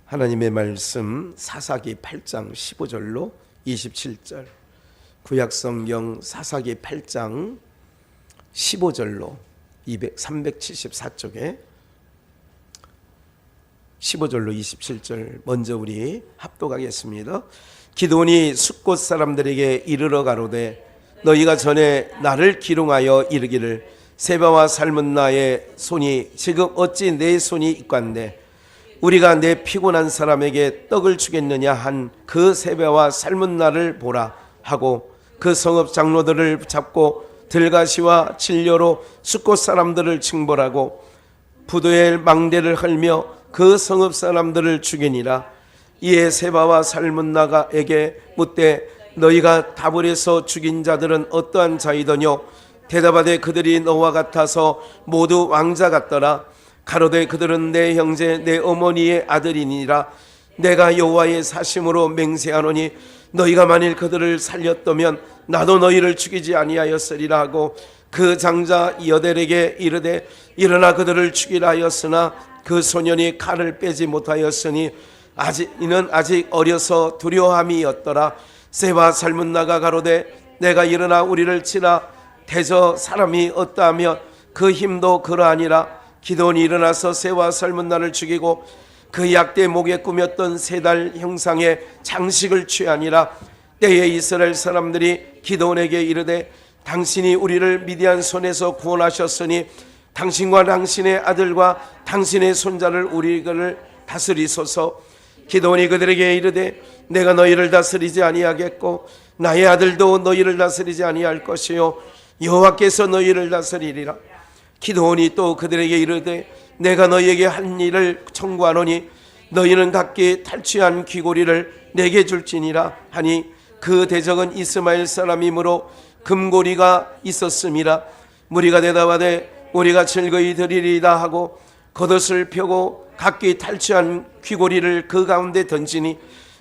하나님의 말씀 사사기 8장 15절로 27절, 구약성경 사사기 8장 15절로 374쪽에 15절로 27절 먼저 우리 합독하겠습니다. 기드온이 숫곳 사람들에게 이르러 가로되 너희가 전에 나를 기롱하여 이르기를 세바와 살문나의 손이 지금 어찌 내 손이 있건대 우리가 내 피곤한 사람에게 떡을 주겠느냐 한 그 세바와 살문나를 보라 하고 그 성읍 장로들을 잡고 들가시와 진료로 숫곳 사람들을 징벌하고 부두엘 망대를 헐며 그 성읍 사람들을 죽이니라. 이에 세바와 살문나가에게 묻되 너희가 다볼에서 죽인 자들은 어떠한 자이더뇨? 대답하되 그들이 너와 같아서 모두 왕자 같더라. 가로되 그들은 내 형제 내 어머니의 아들이니라. 내가 여호와의 사심으로 맹세하노니 너희가 만일 그들을 살렸다면 나도 너희를 죽이지 아니하였으리라 하고 그 장자 여델에게 이르되 일어나 그들을 죽이라 하였으나 그 소년이 칼을 빼지 못하였으니 이는 아직 어려서 두려움이었더라. 세바 살문나가 가로되 내가 일어나 우리를 치라 대저 사람이 어떠하며 그 힘도 그러하니라. 기드온이 일어나서 세와 살문나를 죽이고 그 약대 목에 꾸몄던 세 달 형상의 장식을 취하니라. 때에 이스라엘 사람들이 기드온에게 이르되 당신이 우리를 미디안 손에서 구원하셨으니 당신과 당신의 아들과 당신의 손자를 우리를 다스리소서. 기드온이 그들에게 이르되 내가 너희를 다스리지 아니하겠고 나의 아들도 너희를 다스리지 아니할 것이요 여호와께서 너희를 다스리리라. 기드온이 또 그들에게 이르되 내가 너희에게 한 일을 청구하노니 너희는 각기 탈취한 귀고리를 내게 줄지니라 하니 그 대적은 이스마엘 사람이므로 금고리가 있었음이라. 무리가 대답하되 우리가 즐거이 드리리다 하고 겉옷을 펴고 각기 탈취한 귀고리를 그 가운데 던지니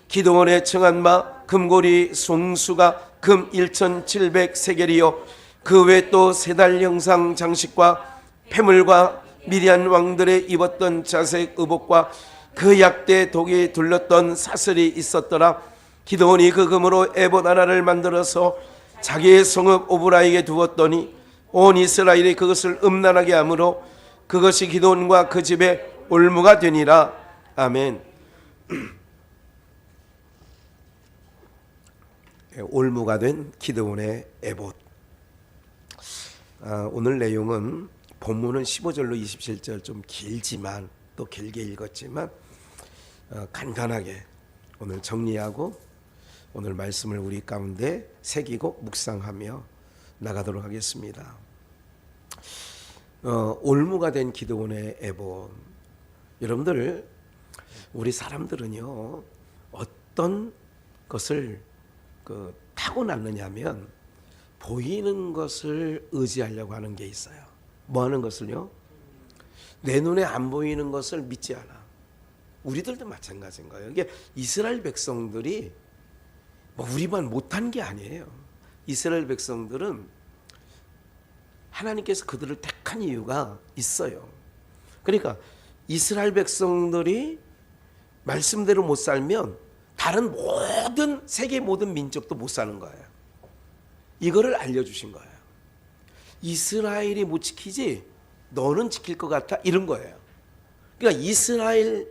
기드온의 청한 바 금고리 송수가 금 1700세겔이요 그 외 또 세 달 형상 장식과 폐물과 미디안 왕들의 입었던 자색 의복과 그 약대 독이 둘렀던 사슬이 있었더라. 기드온이 그 금으로 에봇 하나를 만들어서 자기의 성읍 오브라에게 두었더니 온 이스라엘이 그것을 음란하게 하므로 그것이 기드온과 그 집의 올무가 되니라. 아멘. 올무가 된 기드온의 에봇. 오늘 내용은 본문은 15절로 27절 좀 길지만 또 길게 읽었지만 간단하게 오늘 정리하고 오늘 말씀을 우리 가운데 새기고 묵상하며 나가도록 하겠습니다. 올무가 된 기드온의 에봇. 여러분들 우리 사람들은요 어떤 것을 타고났느냐면 보이는 것을 의지하려고 하는 게 있어요. 뭐 하는 것을요? 내 눈에 안 보이는 것을 믿지 않아. 우리들도 마찬가지인 거예요. 이게 이스라엘 백성들이 뭐 우리만 못한 게 아니에요. 이스라엘 백성들은 하나님께서 그들을 택한 이유가 있어요. 그러니까 이스라엘 백성들이 말씀대로 못 살면 다른 모든 세계 모든 민족도 못 사는 거예요. 이거를 알려주신 거예요. 이스라엘이 못 지키지 너는 지킬 것 같아 이런 거예요. 그러니까 이스라엘을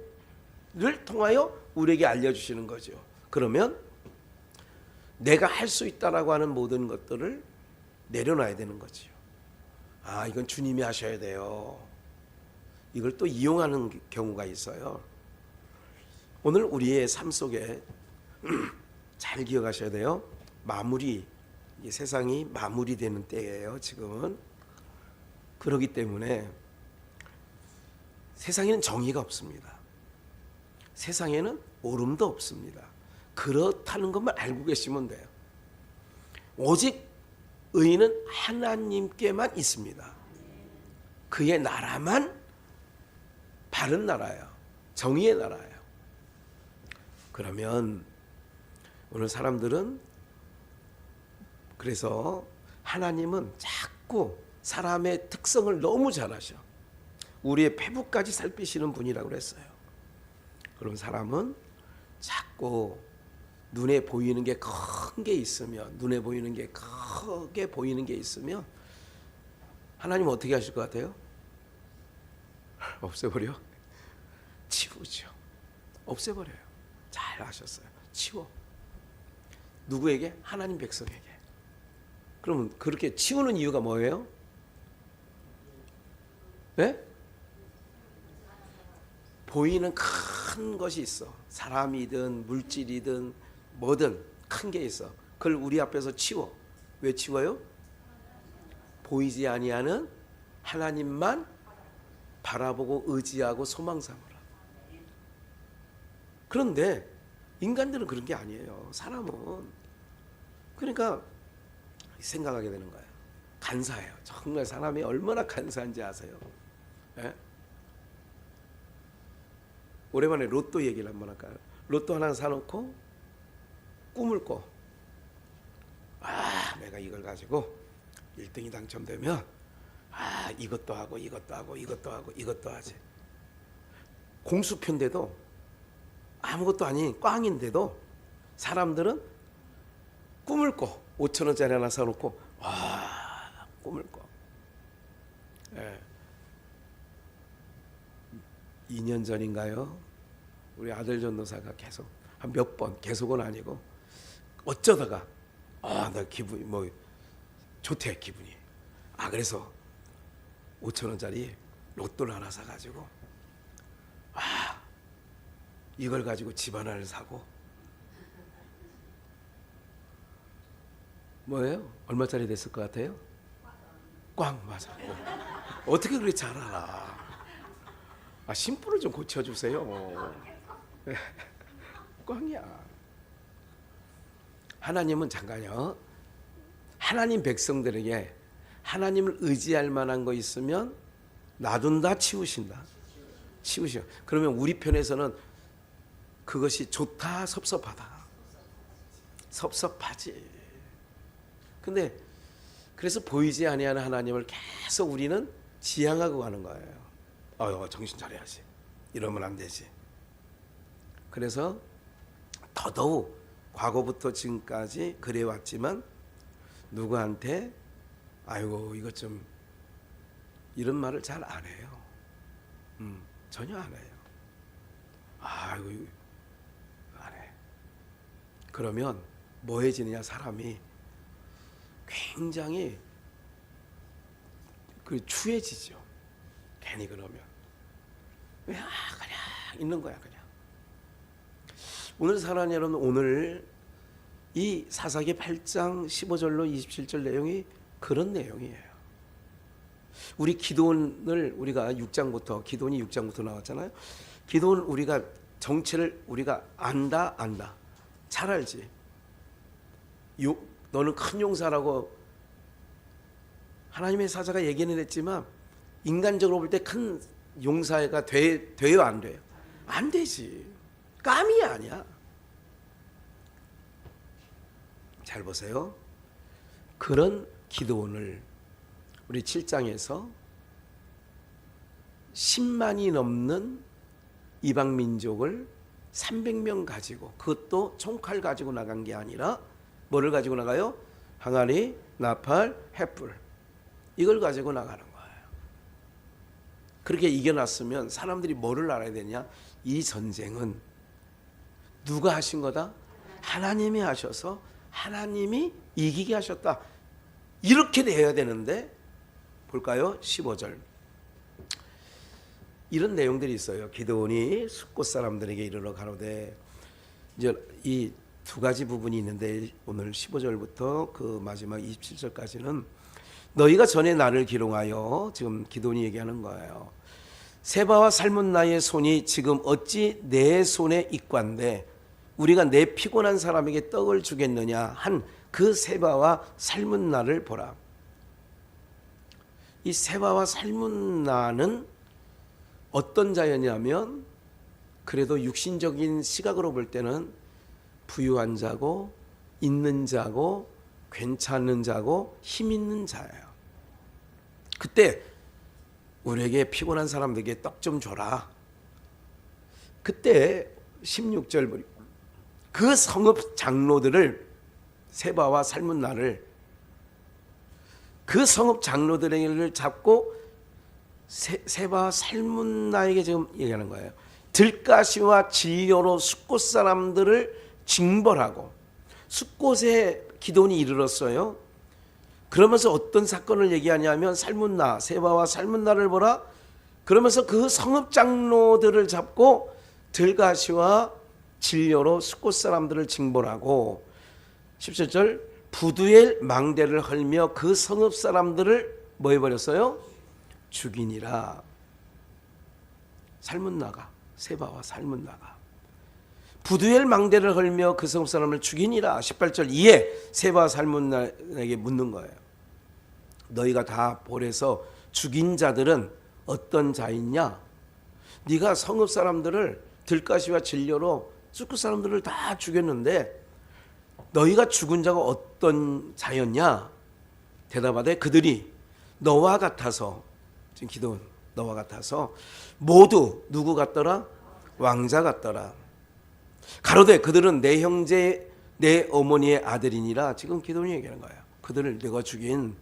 통하여 우리에게 알려주시는 거죠. 그러면 내가 할 수 있다라고 하는 모든 것들을 내려놔야 되는 거죠. 이건 주님이 하셔야 돼요. 이걸 또 이용하는 경우가 있어요. 오늘 우리의 삶 속에 잘 기억하셔야 돼요. 이 세상이 마무리되는 때예요. 지금은. 그렇기 때문에 세상에는 정의가 없습니다. 세상에는 옳음도 없습니다. 그렇다는 것만 알고 계시면 돼요. 오직 의는 하나님께만 있습니다. 그의 나라만 바른 나라예요. 정의의 나라예요. 그러면 오늘 사람들은 그래서 하나님은 자꾸 사람의 특성을 너무 잘 아셔. 우리의 패부까지 살피시는 분이라고 그랬어요. 그런 사람은 자꾸 눈에 보이는 게 큰 게 있으면, 눈에 보이는 게 크게 보이는 게 있으면 하나님 어떻게 하실 것 같아요? 없애버려? 치우죠. 없애버려요. 잘 아셨어요. 치워. 누구에게? 하나님 백성에게. 그러면 그렇게 치우는 이유가 뭐예요? 네? 보이는 큰 것이 있어. 사람이든 물질이든 뭐든 큰 게 있어. 그걸 우리 앞에서 치워. 왜 치워요? 보이지 아니하는 하나님만 바라보고 의지하고 소망 삼으라. 그런데 인간들은 그런 게 아니에요. 사람은. 그러니까 생각하게 되는 거예요. 간사해요. 정말 사람이 얼마나 간사한지 아세요? 예? 오랜만에 로또 얘기를 한번 할까요? 로또 하나 사놓고 꿈을 꿔. 내가 이걸 가지고 1등이 당첨되면 이것도 하고 이것도 하고 이것도 하고 이것도 하지. 공수표인데도 아무것도 아닌 꽝인데도 사람들은 꿈을 꿔. 5,000원짜리 하나 사놓고 꿈을 꿔. 예. 2년 전인가요? 우리 아들 전도사가 계속 한 몇 번, 계속은 아니고 어쩌다가 나 기분이 뭐 좋대. 기분이. 그래서 5,000원짜리 로또를 하나 사가지고 이걸 가지고 집 하나를 사고. 뭐예요? 얼마짜리 됐을 것 같아요? 꽝. 맞아. 어떻게 그렇게 잘 알아? 심부를 좀 고쳐주세요. 꽝이야. 하나님은 잠깐요. 하나님 백성들에게 하나님을 의지할 만한 거 있으면 놔둔다, 치우신다. 치우셔. 그러면 우리 편에서는 그것이 좋다, 섭섭하다. 섭섭하지. 근데 그래서 보이지 아니하는 하나님을 계속 우리는 지향하고 가는 거예요. 정신 차려야지. 이러면 안 되지. 그래서 더더욱 과거부터 지금까지 그래왔지만 누구한테 이것 좀 이런 말을 잘 안 해요. 전혀 안 해요. 안 해. 그러면 뭐해지느냐, 사람이 굉장히 추해지죠. 괜히 그러면 그냥 있는 거야. 그냥. 오늘 사랑하는 여러분, 오늘 이 사사기 8장 15절로 27절 내용이 그런 내용이에요. 우리 기도원을 우리가 6장부터, 기도원이 6장부터 나왔잖아요. 기도원 우리가 정체를 우리가 안다. 잘 알지. 너는 큰 용사라고 하나님의 사자가 얘기는 했지만 인간적으로 볼 때 큰 용사가 돼요, 안 돼요? 안 되지. 깜이 아니야. 잘 보세요. 그런 기도원을 우리 7장에서 10만이 넘는 이방 민족을 300명 가지고, 그것도 총칼 가지고 나간 게 아니라 뭐를 가지고 나가요? 항아리, 나팔, 횃불, 이걸 가지고 나가는 거예요. 그렇게 이겨놨으면 사람들이 뭐를 알아야 되냐? 이 전쟁은 누가 하신 거다? 하나님이 하셔서 하나님이 이기게 하셨다. 이렇게 돼야 되는데, 볼까요? 15절. 이런 내용들이 있어요. 기드온이 숫곳 사람들에게 이르러 가로되, 이제 이 두 가지 부분이 있는데 오늘 15절부터 그 마지막 27절까지는 너희가 전에 나를 기롱하여, 지금 기드온이 얘기하는 거예요. 세바와 살문나의 손이 지금 어찌 내 손에 있관데 우리가 내 피곤한 사람에게 떡을 주겠느냐 한 그 세바와 살문나를 보라. 이 세바와 살문나는 어떤 자였냐면, 그래도 육신적인 시각으로 볼 때는 부유한 자고 있는 자고 괜찮은 자고 힘 있는 자예요. 그때 우리에게 피곤한 사람들에게 떡 좀 줘라. 그때 16절 보니 그 성읍 장로들을 세바와 살문나를 그 성읍 장로들을 잡고 세바와 살문나에게 지금 얘기하는 거예요. 들가시와 진료로 숫곳 사람들을 징벌하고 숫곳에 기돈이 이르렀어요. 그러면서 어떤 사건을 얘기하냐면 살문나 세바와 살문나를 보라. 그러면서 그 성읍 장로들을 잡고 들가시와 진료로 숫곳 사람들을 징벌하고 17절 부두엘 망대를 헐며 그 성읍 사람들을 뭐 해버렸어요? 죽이니라. 살문나가 세바와 살문나가 부두엘 망대를 헐며 그 성읍 사람을 죽이니라. 18절 이에 세바와 살문나에게 묻는 거예요. 너희가 다 볼에서 죽인 자들은 어떤 자있냐? 네가 성읍 사람들을 들가시와 진료로 숫곳 사람들을 다 죽였는데 너희가 죽은 자가 어떤 자였냐? 대답하되 그들이 너와 같아서 지금 기도는 너와 같아서 모두 누구 같더라? 왕자 같더라. 가로되 그들은 내 형제 내 어머니의 아들이니라. 지금 기도는 얘기하는 거예요. 그들을 내가 죽인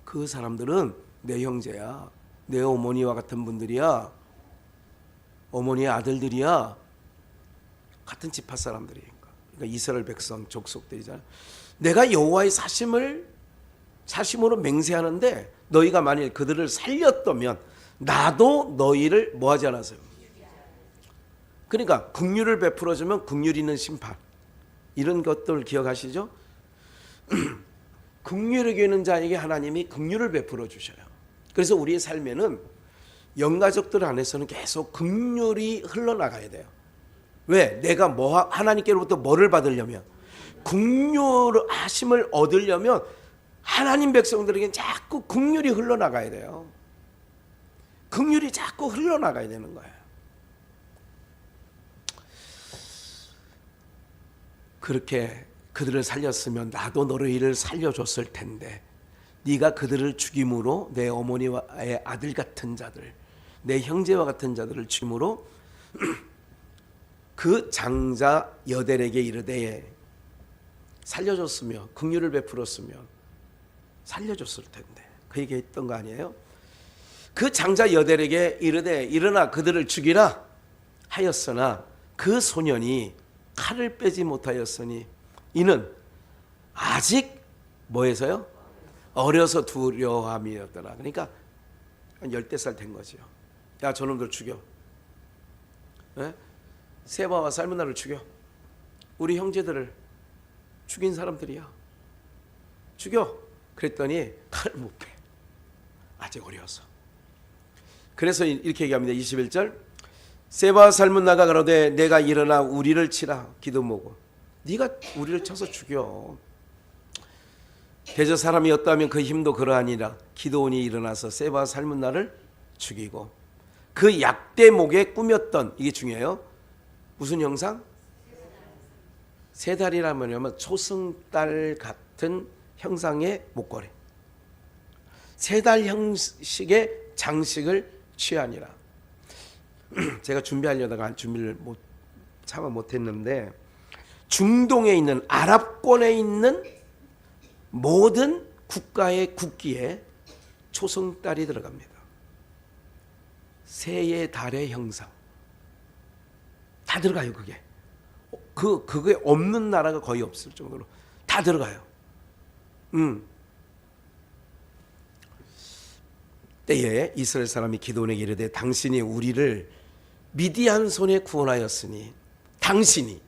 그 사람들은 내 형제야. 내 어머니와 같은 분들이야. 어머니의 아들들이야. 같은 지파 사람들이니까. 그러니까 이스라엘 백성 족속들이잖아. 내가 여호와의 사심으로 맹세하는데 너희가 만일 그들을 살렸다면 나도 너희를 뭐하지 않았어요. 그러니까 긍휼을 베풀어주면 긍휼 있는 심판, 이런 것들 기억하시죠? 긍휼을 여기는 자에게 하나님이 긍휼을 베풀어 주셔요. 그래서 우리의 삶에는 영가족들 안에서는 계속 긍휼이 흘러나가야 돼요. 왜? 내가 하나님께로부터 뭐를 받으려면, 긍휼하심을 얻으려면 하나님 백성들에게 자꾸 긍휼이 흘러나가야 돼요. 긍휼이 자꾸 흘러나가야 되는 거예요. 그렇게 그들을 살렸으면 나도 너희를 살려줬을 텐데 네가 그들을 죽임으로 내 어머니와의 아들 같은 자들, 내 형제와 같은 자들을 죽임으로 그 장자 여델에게 이르되 살려줬으면, 긍휼을 베풀었으면 살려줬을 텐데 그 얘기했던 거 아니에요? 그 장자 여델에게 이르되 일어나 그들을 죽이라 하였으나 그 소년이 칼을 빼지 못하였으니 이는 아직 뭐해서요? 어려서 두려움이었더라. 그러니까 한 10살 된 거죠. 야 저놈들 죽여. 네? 세바와 살문나를 죽여. 우리 형제들을 죽인 사람들이야. 죽여. 그랬더니 칼을 못 빼. 아직 어려서. 그래서 이렇게 얘기합니다. 21절 세바와 살문나가 가로되 내가 일어나 우리를 치라. 기도 모고 네가 우리를 쳐서 죽여. 대저 사람이었다면 그 힘도 그러하니라. 기도온이 일어나서 세바와 살문나를 죽이고 그 약대 목에 꾸몄던, 이게 중요해요. 무슨 형상? 세 달이라면 초승달 같은 형상의 목걸이, 세 달 형식의 장식을 취하니라. 제가 준비하려다가 준비를 차마 못했는데 중동에 있는 아랍권에 있는 모든 국가의 국기에 초승달이 들어갑니다. 새의 달의 형상 다 들어가요. 그게 없는 나라가 거의 없을 정도로 다 들어가요. 때에 이스라엘 사람이 기도원에게 이르되 당신이 우리를 미디안 손에 구원하였으니, 당신이,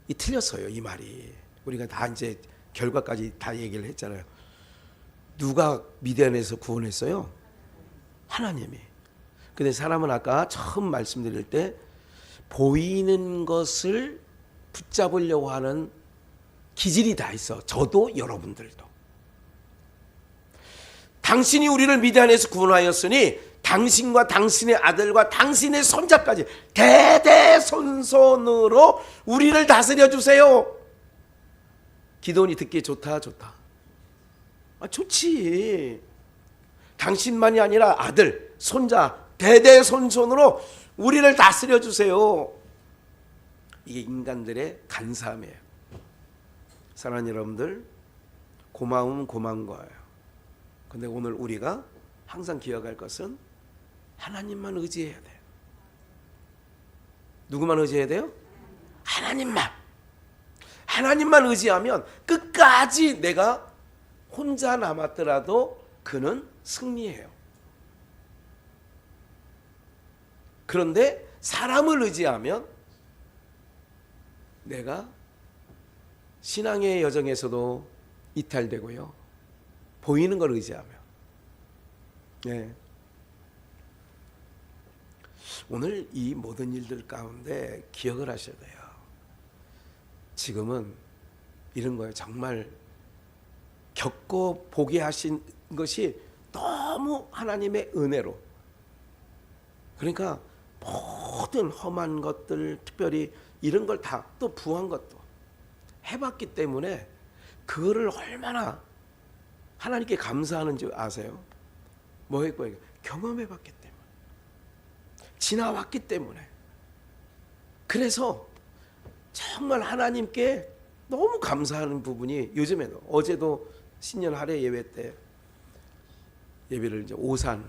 이 틀렸어요. 이 말이 우리가 다 이제 결과까지 다 얘기를 했잖아요. 누가 미디안에서 구원했어요? 하나님이. 근데 사람은 아까 처음 말씀드릴 때 보이는 것을 붙잡으려고 하는 기질이 다 있어. 저도 여러분들도. 당신이 우리를 미디안에서 구원하였으니 당신과 당신의 아들과 당신의 손자까지 대대손손으로 우리를 다스려 주세요. 기도원이 듣기에 좋다. 좋지. 당신만이 아니라 아들, 손자, 대대손손으로 우리를 다스려 주세요. 이게 인간들의 간사함이에요. 사랑하는 여러분들, 고마움은 고마운 거예요. 근데 오늘 우리가 항상 기억할 것은 하나님만 의지해야 돼요. 누구만 의지해야 돼요? 하나님만. 하나님만 의지하면 끝까지 내가 혼자 남았더라도 그는 승리해요. 그런데 사람을 의지하면 내가 신앙의 여정에서도 이탈되고요. 보이는 걸 의지하며. 네. 오늘 이 모든 일들 가운데 기억을 하셔야 돼요. 지금은 이런 거예요. 정말 겪고 보게 하신 것이 너무 하나님의 은혜로. 그러니까 모든 험한 것들, 특별히 이런 걸 다 또 부한 것도 해봤기 때문에 그거를 얼마나 하나님께 감사하는지 아세요? 뭐 했고 경험해봤기 때문에, 지나왔기 때문에. 그래서 정말 하나님께 너무 감사하는 부분이 요즘에도, 어제도 신년 할애 예배 때 예배를 이제 오산에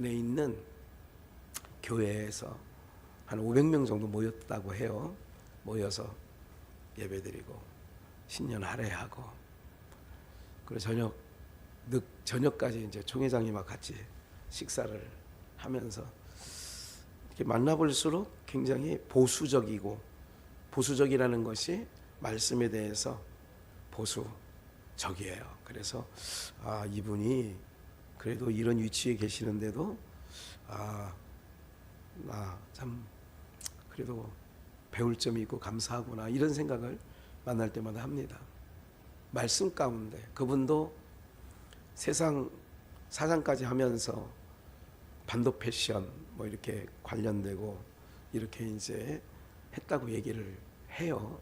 있는 교회에서 한 500명 정도 모였다고 해요. 모여서 예배드리고 신년 할애하고, 그리고 저녁까지 이제 총회장님과 같이 식사를 하면서 이렇게 만나볼수록 굉장히 보수적이라는 것이 말씀에 대해서 보수적이에요. 그래서 이분이 그래도 이런 위치에 계시는데도 참 그래도 배울 점이 있고 감사하구나, 이런 생각을 만날 때마다 합니다. 말씀 가운데 그분도 세상 사장까지 하면서 반도 패션 뭐 이렇게 관련되고 이렇게 이제 했다고 얘기를 해요.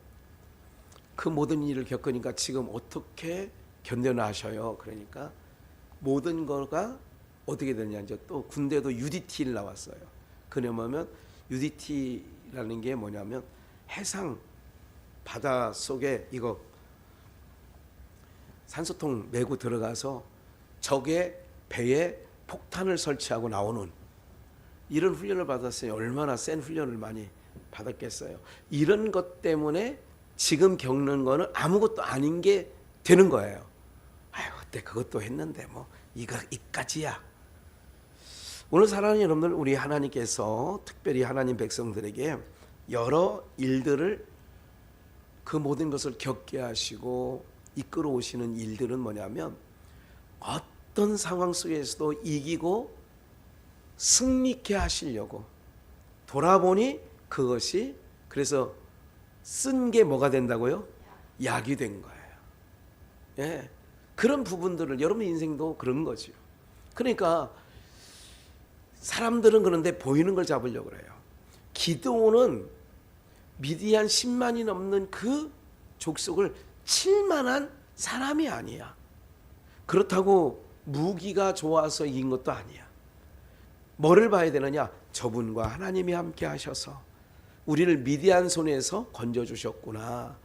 그 모든 일을 겪으니까 지금 어떻게 견뎌나셔요? 그러니까 모든 거가 어떻게 되냐, 이제 또 군대도 UDT를 나왔어요. 그러면 UDT라는 게 뭐냐면 해상 바다 속에 이거 산소통 메고 들어가서 적의 배에 폭탄을 설치하고 나오는 이런 훈련을 받았어요. 얼마나 센 훈련을 많이 받았겠어요. 이런 것 때문에 지금 겪는 거는 아무것도 아닌 게 되는 거예요. 아유, 그때 그것도 했는데 뭐 이까지야. 오늘 사랑하는 여러분들, 우리 하나님께서 특별히 하나님 백성들에게 여러 일들을, 그 모든 것을 겪게 하시고 이끌어 오시는 일들은 뭐냐면 어떤 상황 속에서도 이기고 승리케 하시려고. 돌아보니 그것이 그래서 쓴 게 뭐가 된다고요? 약이 된 거예요. 예, 그런 부분들을, 여러분 인생도 그런 거죠. 그러니까 사람들은 그런데 보이는 걸 잡으려고 그래요. 기드온은 미디안 10만이 넘는 그 족속을 칠 만한 사람이 아니야. 그렇다고 무기가 좋아서 이긴 것도 아니야. 뭐를 봐야 되느냐? 저분과 하나님이 함께 하셔서 우리를 미디안 손에서 건져주셨구나,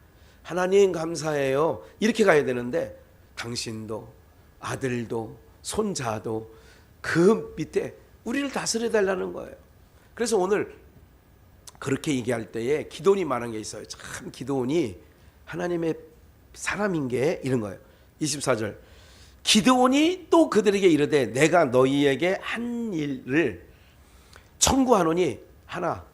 하나님 감사해요, 이렇게 가야 되는데 당신도 아들도 손자도 그 밑에 우리를 다스려 달라는 거예요. 그래서 오늘 그렇게 얘기할 때에 기도원이 말한 게 있어요. 참 기도원이 하나님의 사람인 게 이런 거예요. 24절, 기드온이 또 그들에게 이르되 내가 너희에게 한 일을 청구하노니 하나,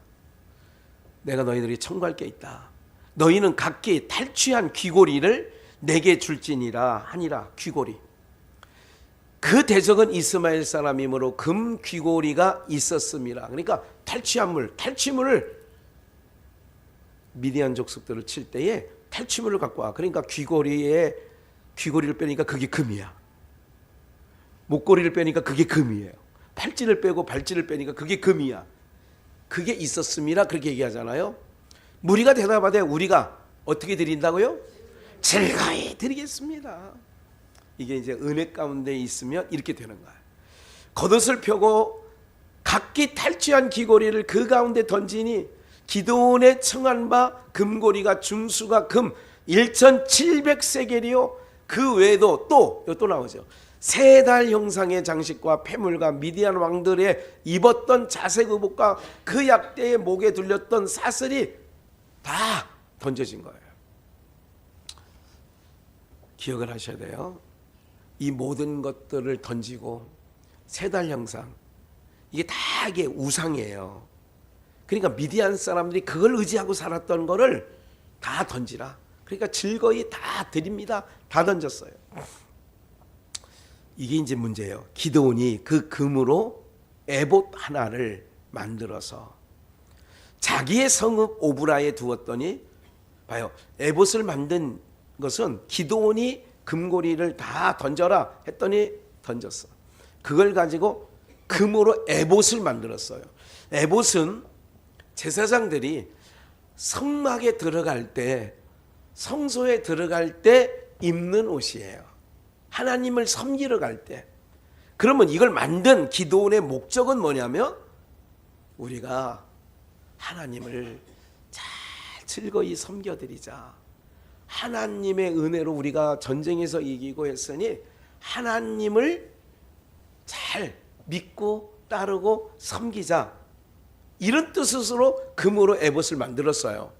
내가 너희들이 청구할 게 있다. 너희는 각기 탈취한 귀고리를 내게 줄지니라 하니라. 귀고리, 그 대적은 이스마엘 사람이므로 금 귀고리가 있었음이라. 그러니까 탈취한 탈취물을, 미디안 족속들을 칠 때에 탈취물을 갖고 와. 그러니까 귀고리를 빼니까 그게 금이야. 목걸이를 빼니까 그게 금이에요. 팔찌를 빼고 발찌를 빼니까 그게 금이야. 그게 있었음이라 그렇게 얘기하잖아요. 무리가 대답하되 우리가 어떻게 드린다고요? 즐거이 드리겠습니다. 이게 이제 은혜 가운데 있으면 이렇게 되는 거야. 겉옷을 펴고 각기 탈취한 귀고리를 그 가운데 던지니 기드온의 청한 바 금고리가 중수가 금 1700세겔이요. 그 외에도 또 나오죠. 3달 형상의 장식과 폐물과 미디안 왕들의 입었던 자색 의복과 그 약대의 목에 둘렸던 사슬이 다 던져진 거예요. 기억을 하셔야 돼요. 이 모든 것들을 던지고 3달 형상, 이게 우상이에요. 그러니까 미디안 사람들이 그걸 의지하고 살았던 거를 다 던지라. 그러니까 즐거이 다 드립니다. 다 던졌어요. 이게 이제 문제예요. 기드온이 그 금으로 에봇 하나를 만들어서 자기의 성읍 오브라에 두었더니, 봐요, 에봇을 만든 것은 기드온이 금고리를 다 던져라 했더니 던졌어. 그걸 가지고 금으로 에봇을 만들었어요. 에봇은 제사장들이 성막에 들어갈 때, 성소에 들어갈 때 입는 옷이에요. 하나님을 섬기러 갈 때. 그러면 이걸 만든 기드온의 목적은 뭐냐면, 우리가 하나님을 잘 즐거이 섬겨드리자. 하나님의 은혜로 우리가 전쟁에서 이기고 했으니 하나님을 잘 믿고 따르고 섬기자. 이런 뜻으로 금으로 에봇을 만들었어요.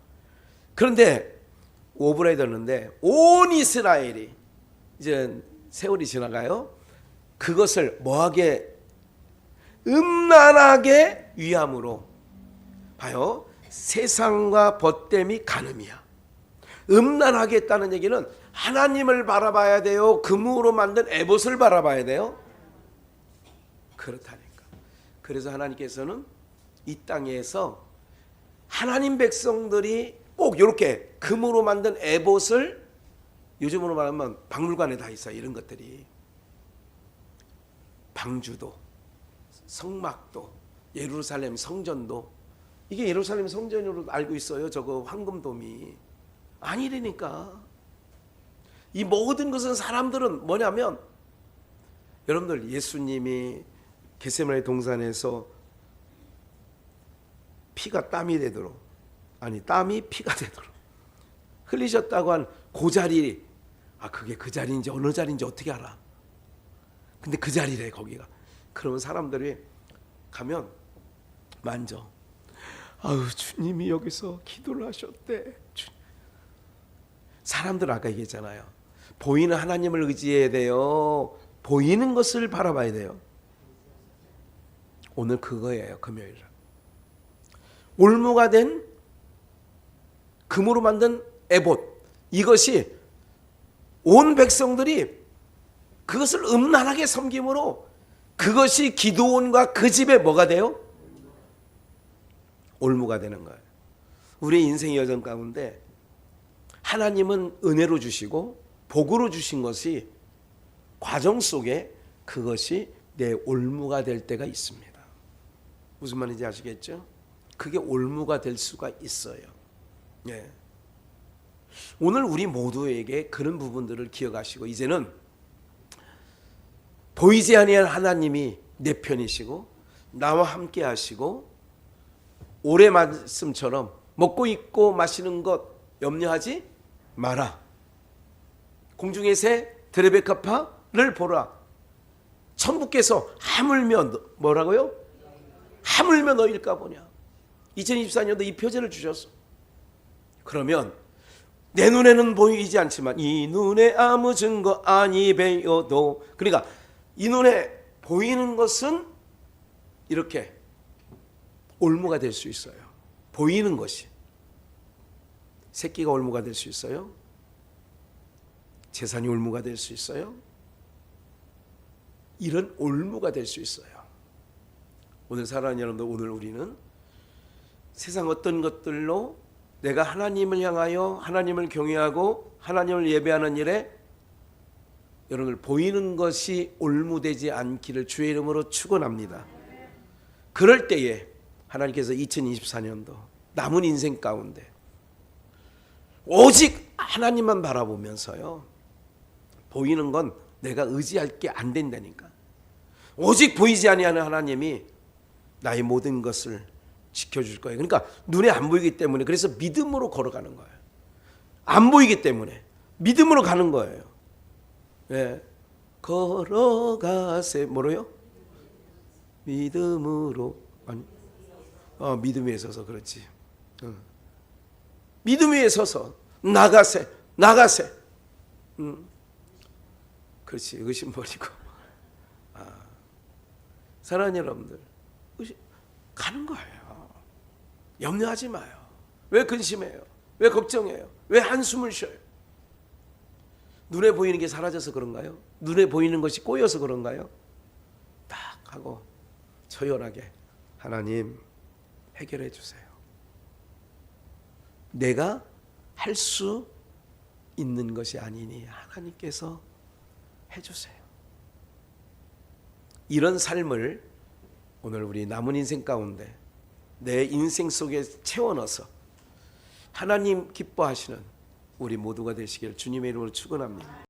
그런데 오브라에 뒀는데 온 이스라엘이, 이제 세월이 지나가요. 그것을 뭐하게? 음란하게 위함으로. 봐요, 세상과 벗됨이 간음이야. 음란하게 했다는 얘기는 하나님을 바라봐야 돼요? 금으로 만든 에봇을 바라봐야 돼요? 그렇다니까. 그래서 하나님께서는 이 땅에서 하나님 백성들이 꼭 이렇게 금으로 만든 에봇을, 요즘으로 말하면 박물관에 다 있어요. 이런 것들이. 방주도, 성막도, 예루살렘 성전도. 이게 예루살렘 성전으로 알고 있어요. 저거 황금돔이. 아니라니까. 이 모든 것은 사람들은 뭐냐면, 여러분들 예수님이 겟세마네 동산에서 피가 땀이 되도록, 아니 땀이 피가 되도록 흘리셨다고 한 그 자리, 그게 그 자리인지 어느 자리인지 어떻게 알아? 근데 그 자리래, 거기가. 그러면 사람들이 가면 만져. 아유, 주님이 여기서 기도를 하셨대. 사람들 아까 얘기했잖아요. 보이는 하나님을 의지해야 돼요? 보이는 것을 바라봐야 돼요? 오늘 그거예요. 금요일. 올무가 된 금으로 만든 에봇, 이것이 온 백성들이 그것을 음란하게 섬김으로 그것이 기드온과 그 집에 뭐가 돼요? 올무가 되는 거예요. 우리의 인생의 여정 가운데 하나님은 은혜로 주시고 복으로 주신 것이 과정 속에 그것이 내 올무가 될 때가 있습니다. 무슨 말인지 아시겠죠? 그게 올무가 될 수가 있어요. 예. 오늘 우리 모두에게 그런 부분들을 기억하시고, 이제는 보이지 아니한 하나님이 내 편이시고 나와 함께 하시고, 올해 말씀처럼 먹고 입고 마시는 것 염려하지 마라. 공중의 새 드레베카파를 보라. 천부께서 하물며 뭐라고요? 하물며 너희일까 보냐. 2024년도 이 표제를 주셨어. 그러면 내 눈에는 보이지 않지만 이 눈에 아무 증거 아니 배워도, 그러니까 이 눈에 보이는 것은 이렇게 올무가 될 수 있어요. 보이는 것이. 새끼가 올무가 될 수 있어요. 재산이 올무가 될 수 있어요. 이런 올무가 될 수 있어요. 오늘 사랑하는 여러분들, 오늘 우리는 세상 어떤 것들로 내가 하나님을 향하여 하나님을 경외하고 하나님을 예배하는 일에 여러분들 보이는 것이 올무되지 않기를 주의 이름으로 축원합니다. 그럴 때에 하나님께서 2024년도 남은 인생 가운데 오직 하나님만 바라보면서요, 보이는 건 내가 의지할 게 안 된다니까. 오직 보이지 아니하는 하나님이 나의 모든 것을 지켜줄 거예요. 그러니까 눈에 안 보이기 때문에 그래서 믿음으로 걸어가는 거예요. 안 보이기 때문에 믿음으로 가는 거예요. 예. 걸어가세 뭐로요? 믿음으로 아니 믿음 위에 서서 그렇지. 믿음 위에 서서 나가세. 그렇지. 의심 버리고. 사랑하는 여러분들, 가는 거예요. 염려하지 마요. 왜 근심해요? 왜 걱정해요? 왜 한숨을 쉬어요? 눈에 보이는 게 사라져서 그런가요? 눈에 보이는 것이 꼬여서 그런가요? 딱 하고 처연하게 하나님 해결해 주세요. 내가 할 수 있는 것이 아니니 하나님께서 해주세요. 이런 삶을 오늘 우리 남은 인생 가운데 내 인생 속에 채워 넣어서 하나님 기뻐하시는 우리 모두가 되시길 주님의 이름으로 축원합니다.